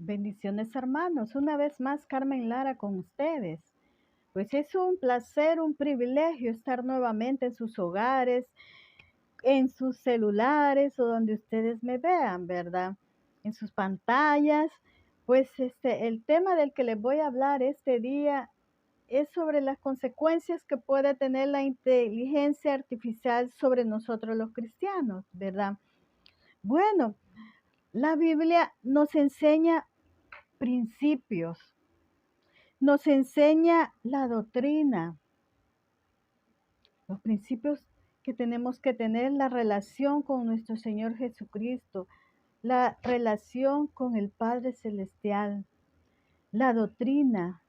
Bendiciones, hermanos. Una vez más, Carmen Lara con ustedes. Pues es un placer, un privilegio estar nuevamente en sus hogares, en sus celulares o donde ustedes me vean, ¿verdad? En sus pantallas. Pues el tema del que les voy a hablar este día es sobre las consecuencias que puede tener la inteligencia artificial sobre nosotros los cristianos, ¿verdad? Bueno, la Biblia nos enseña principios, nos enseña la doctrina, los principios que tenemos que tener, la relación con nuestro Señor Jesucristo, la relación con el Padre Celestial, la doctrina.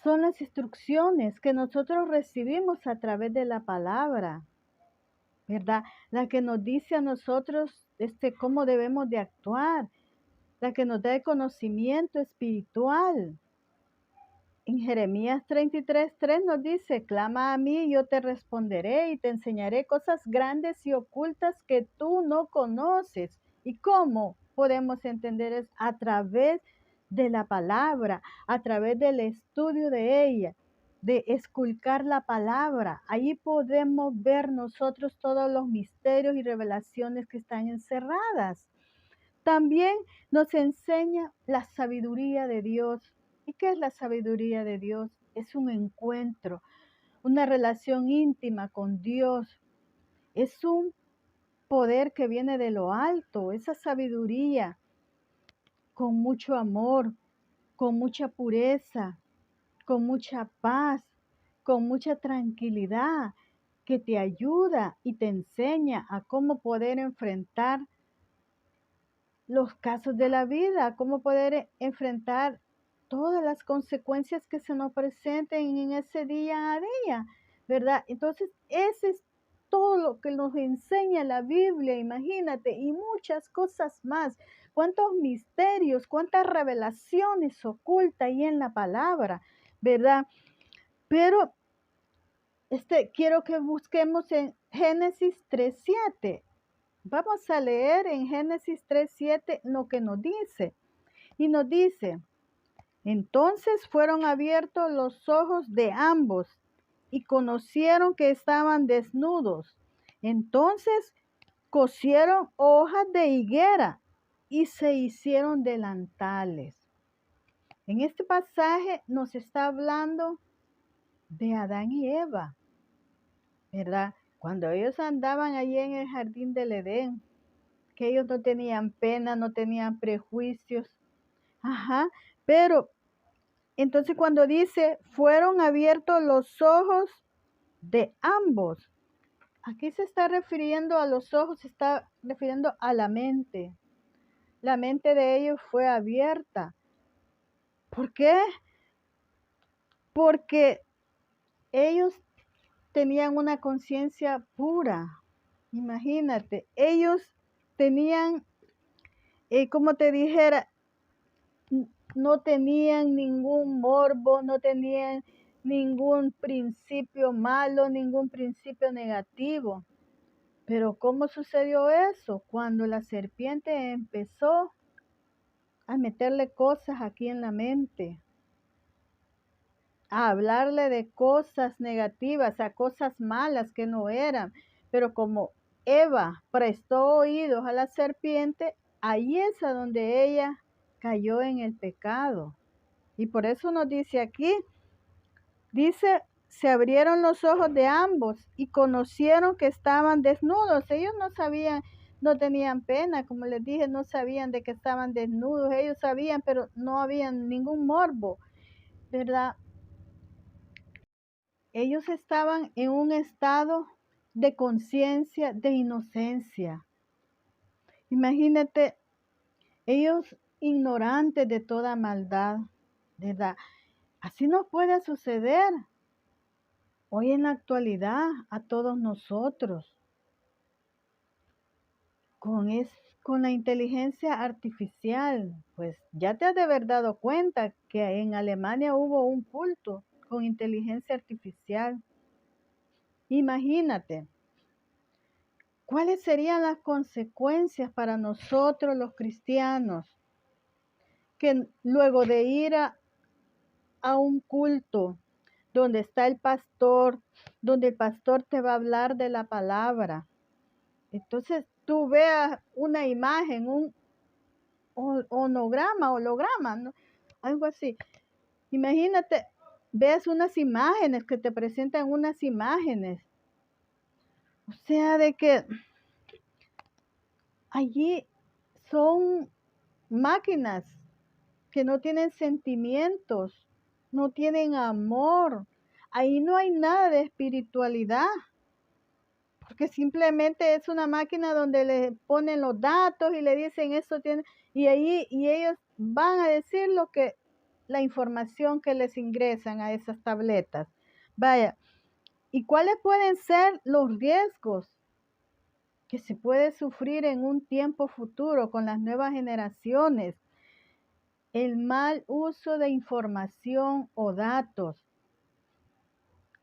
Son las instrucciones que nosotros recibimos a través de la palabra, ¿verdad? La que nos dice a nosotros cómo debemos de actuar, la que nos da el conocimiento espiritual. En Jeremías 33:3 nos dice, clama a mí y yo te responderé y te enseñaré cosas grandes y ocultas que tú no conoces. ¿Y cómo podemos entender eso? A través de la palabra, a través del estudio de ella, de esculcar la palabra. Ahí podemos ver nosotros todos los misterios y revelaciones que están encerradas. También nos enseña la sabiduría de Dios. ¿Y qué es la sabiduría de Dios? Es un encuentro, una relación íntima con Dios. Es un poder que viene de lo alto, esa sabiduría con mucho amor, con mucha pureza, con mucha paz, con mucha tranquilidad, que te ayuda y te enseña a cómo poder enfrentar los casos de la vida, cómo poder enfrentar todas las consecuencias que se nos presenten en ese día a día, ¿verdad? Entonces, ese es todo lo que nos enseña la Biblia, imagínate, y muchas cosas más. Cuántos misterios, cuántas revelaciones ocultas hay en la palabra, ¿verdad? Pero quiero que busquemos en Génesis 3:7. Vamos a leer en Génesis 3:7 lo que nos dice. Y nos dice, entonces fueron abiertos los ojos de ambos y conocieron que estaban desnudos. Entonces cosieron hojas de higuera y se hicieron delantales. En este pasaje nos está hablando de Adán y Eva, ¿verdad? Cuando ellos andaban allí en el jardín del Edén, que ellos no tenían pena, no tenían prejuicios. Ajá, pero entonces cuando dice, fueron abiertos los ojos de ambos, aquí se está refiriendo a los ojos, se está refiriendo a la mente. La mente de ellos fue abierta. ¿Por qué? Porque ellos tenían una conciencia pura. Imagínate, ellos tenían, como te dijera, no tenían ningún morbo, no tenían ningún principio malo, ningún principio negativo. Pero ¿cómo sucedió eso? Cuando la serpiente empezó a meterle cosas aquí en la mente, a hablarle de cosas negativas, a cosas malas que no eran. Pero como Eva prestó oídos a la serpiente, ahí es a donde ella cayó en el pecado. Y por eso nos dice aquí, dice, se abrieron los ojos de ambos y conocieron que estaban desnudos. Ellos no sabían, no tenían pena, como les dije, no sabían de que estaban desnudos. Ellos sabían, pero no había ningún morbo, ¿verdad? Ellos estaban en un estado de conciencia, de inocencia. Imagínate, ellos ignorantes de toda maldad, ¿verdad? Así nos puede suceder hoy en la actualidad a todos nosotros, con, con la inteligencia artificial. Pues ya te has de haber dado cuenta que en Alemania hubo un culto con inteligencia artificial. Imagínate, ¿cuáles serían las consecuencias para nosotros los cristianos? que luego de ir a un culto donde está el pastor, donde el pastor te va a hablar de la palabra, entonces tú veas una imagen, un holograma, ¿no? Algo así. Imagínate, ves unas imágenes que te presentan unas imágenes. O sea, de que allí son máquinas que no tienen sentimientos, no tienen amor. Ahí no hay nada de espiritualidad, porque simplemente es una máquina donde le ponen los datos y le dicen esto tiene, y ellos van a decir lo que la información que les ingresan a esas tabletas. Vaya, ¿y cuáles pueden ser los riesgos que se puede sufrir en un tiempo futuro con las nuevas generaciones? El mal uso de información o datos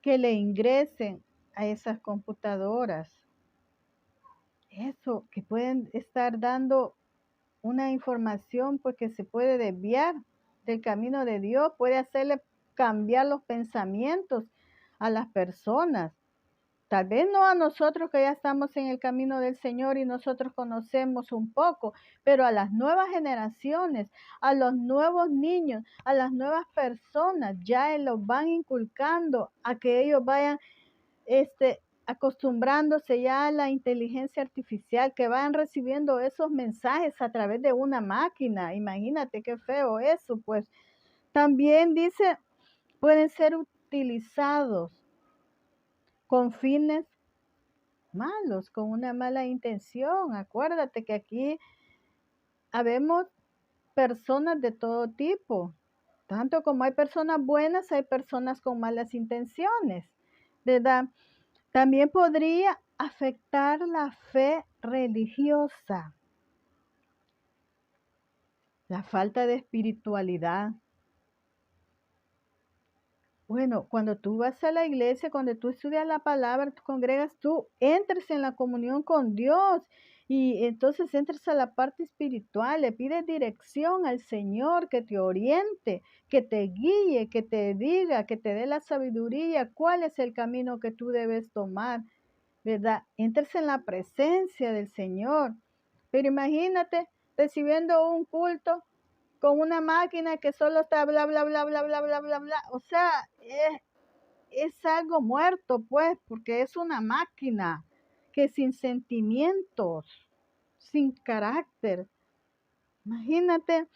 que le ingresen a esas computadoras. Eso, que pueden estar dando una información pues que se puede desviar del camino de Dios, puede hacerle cambiar los pensamientos a las personas. Tal vez no a nosotros que ya estamos en el camino del Señor y nosotros conocemos un poco, pero a las nuevas generaciones, a los nuevos niños, a las nuevas personas, ya los van inculcando a que ellos vayan acostumbrándose ya a la inteligencia artificial, que vayan recibiendo esos mensajes a través de una máquina. Imagínate qué feo eso, pues. También dice, pueden ser utilizados con fines malos, con una mala intención. Acuérdate que aquí habemos personas de todo tipo. Tanto como hay personas buenas, hay personas con malas intenciones, ¿verdad? También podría afectar la fe religiosa, la falta de espiritualidad. Bueno, cuando tú vas a la iglesia, cuando tú estudias la palabra, tú congregas, tú entres en la comunión con Dios y entonces entres a la parte espiritual, le pides dirección al Señor que te oriente, que te guíe, que te diga, que te dé la sabiduría, cuál es el camino que tú debes tomar, ¿verdad? Entres en la presencia del Señor. Pero imagínate recibiendo un culto con una máquina que solo está bla, bla, bla, bla, bla, bla, bla, bla. O sea, es algo muerto, pues, porque es una máquina que sin sentimientos, sin carácter. Imagínate,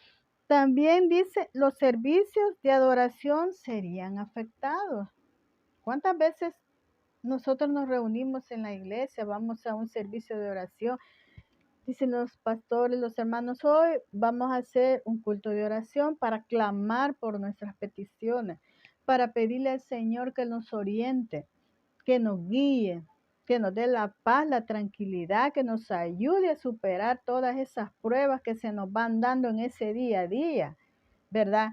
también dice, los servicios de adoración serían afectados. ¿Cuántas veces nosotros nos reunimos en la iglesia, vamos a un servicio de oración? Dicen los pastores, los hermanos, hoy vamos a hacer un culto de oración para clamar por nuestras peticiones, para pedirle al Señor que nos oriente, que nos guíe, que nos dé la paz, la tranquilidad, que nos ayude a superar todas esas pruebas que se nos van dando en ese día a día, ¿verdad?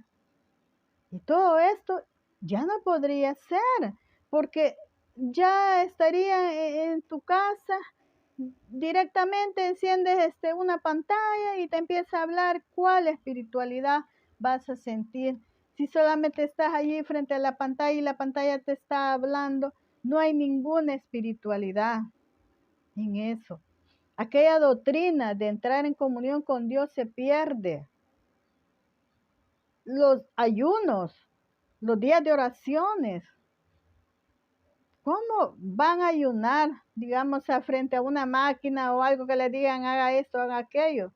Y todo esto ya no podría ser, porque ya estaría en tu casa, directamente enciendes una pantalla y te empieza a hablar cuál espiritualidad vas a sentir. Si solamente estás allí frente a la pantalla y la pantalla te está hablando, no hay ninguna espiritualidad en eso. Aquella doctrina de entrar en comunión con Dios se pierde. Los ayunos, los días de oraciones, ¿cómo van a ayunar, digamos, frente a una máquina o algo que le digan haga esto, haga aquello?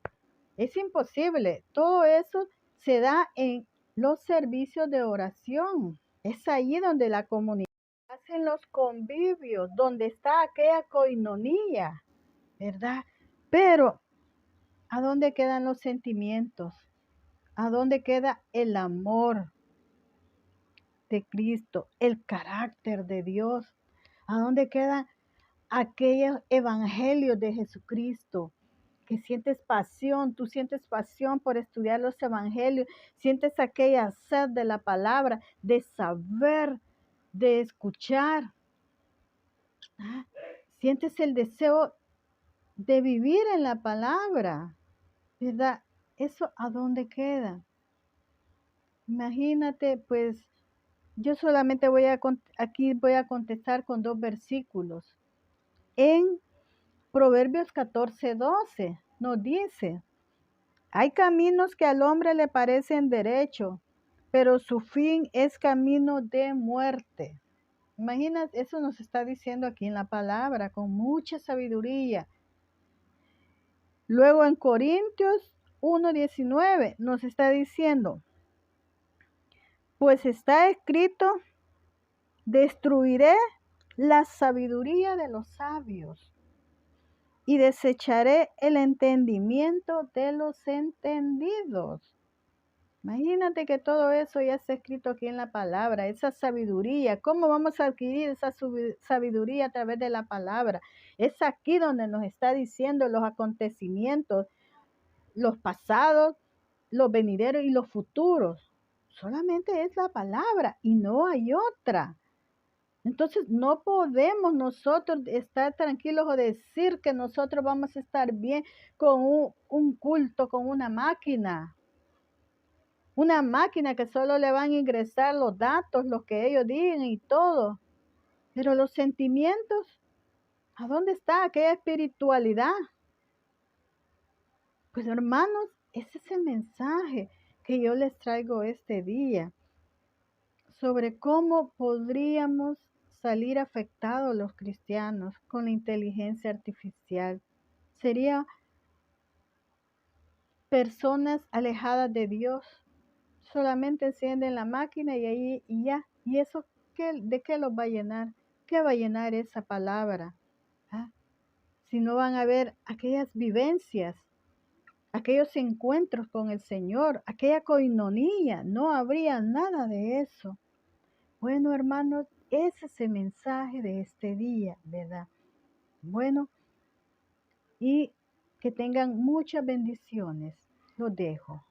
Es imposible. Todo eso se da en los servicios de oración. Es ahí donde la comunidad hacen los convivios, donde está aquella coinonía, ¿verdad? Pero, ¿a dónde quedan los sentimientos? ¿A dónde queda el amor de Cristo, el carácter de Dios? ¿A dónde quedan aquellos evangelios de Jesucristo? Que sientes pasión, tú sientes pasión por estudiar los evangelios, sientes aquella sed de la palabra, de saber, de escuchar. ¿Ah? Sientes el deseo de vivir en la palabra, ¿verdad? ¿Eso a dónde queda? Imagínate, pues yo solamente aquí voy a contestar con 2 versículos. En Proverbios 14:12 nos dice: hay caminos que al hombre le parecen derecho, pero su fin es camino de muerte. Imagina, eso nos está diciendo aquí en la palabra, con mucha sabiduría. Luego en Corintios 1:19 nos está diciendo: pues está escrito, destruiré la sabiduría de los sabios y desecharé el entendimiento de los entendidos. Imagínate que todo eso ya está escrito aquí en la palabra, esa sabiduría. ¿Cómo vamos a adquirir esa sabiduría a través de la palabra? Es aquí donde nos está diciendo los acontecimientos, los pasados, los venideros y los futuros. Solamente es la palabra y no hay otra. Entonces no podemos nosotros estar tranquilos o decir que nosotros vamos a estar bien con un culto, con una máquina. Una máquina que solo le van a ingresar los datos, lo que ellos digan y todo. Pero los sentimientos, ¿a dónde está aquella espiritualidad? Pues hermanos, ese es el mensaje que yo les traigo este día sobre cómo podríamos salir afectados los cristianos con la inteligencia artificial. Sería personas alejadas de Dios. Solamente encienden la máquina y ahí y ya. ¿Y eso de qué los va a llenar? ¿Qué va a llenar esa palabra? ¿Ah? Si no van a ver aquellas vivencias, aquellos encuentros con el Señor, aquella coinonía, no habría nada de eso. Bueno, hermanos, ese es el mensaje de este día, ¿verdad? Bueno, y que tengan muchas bendiciones. Los dejo.